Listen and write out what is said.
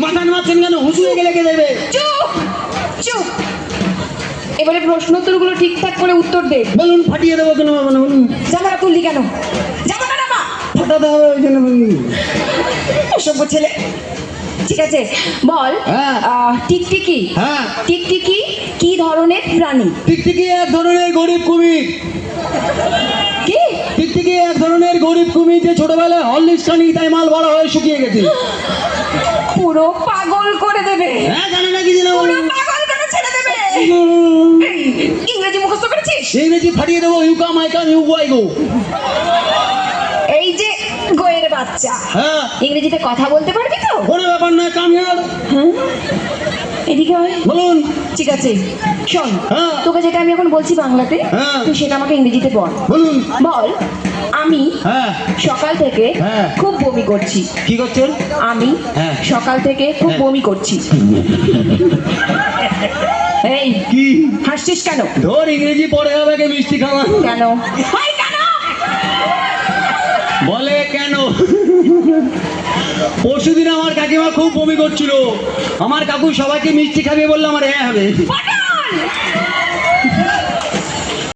মাথা নামাচ্ছেন কেন? হুঁচু লেগে লেগে দেবে। চুপ চুপ। এবারে প্রশ্ন উত্তরগুলো ঠিকঠাক করে উত্তর দে। বলুন, ফাটিয়ে দেবো কেন? বলুন। জামাটা তুললি কেন? জামাটা নামা। ফাটাতে হবে ওই জন্য বলুন। অসভ্য ছেলে। ঠিক আছে, বল। হ্যাঁ। টিকটিকি। হ্যাঁ। টিকটিকি কি ধরনের প্রাণী? টিকটিকি এক ধরনের গরিব কুমির। কি? টিকটিকি এক ধরনের গরিব কুমির যে ছোটবেলায় হরলিক্স খানি, তাই মাল বড় হয়ে শুকিয়ে গেছে। পুরো পাগল করে দেবে। হ্যাঁ, জানে না কি জানো? পুরো পাগল করে ছেড়ে দেবে। এই, ইংরেজি মুখস্থ করেছিস? ইংরেজি ফাটিয়ে দেবো। You come, I come, you go, I go. এই যে গোয়ের বাচ্চা, হ্যাঁ। ইংরেজিতে কথা বলতে পারবি তো? কোনো ব্যাপার নয়, কাম হিয়ার। হ্যাঁ, এদিকে আয়। বলুন। ঠিক আছে, শোন। হ্যাঁ। তোকে যেটা আমি এখন বলছি বাংলাতে, হ্যাঁ। তুই সেটা আমাকে ইংরেজিতে বল। বলুন। বল, আমি হ্যাঁ। সকাল থেকে হ্যাঁ। খুব বমি করছি। কি করছেন? আমি হ্যাঁ। সকাল থেকে খুব হ্যাঁ। বমি করছি। এই, কি? হাসছিস কেন? ধর, ইংরেজি পড়ে হবে কে মিষ্টি খাওয়া? কেন? ওই কেন? বলে কেন? পরশুদিন আমার কাকিমা খুব বমি করছিল। আমার কাকু সবাইকে মিষ্টি খাবে বললে আমার হবে। পটল!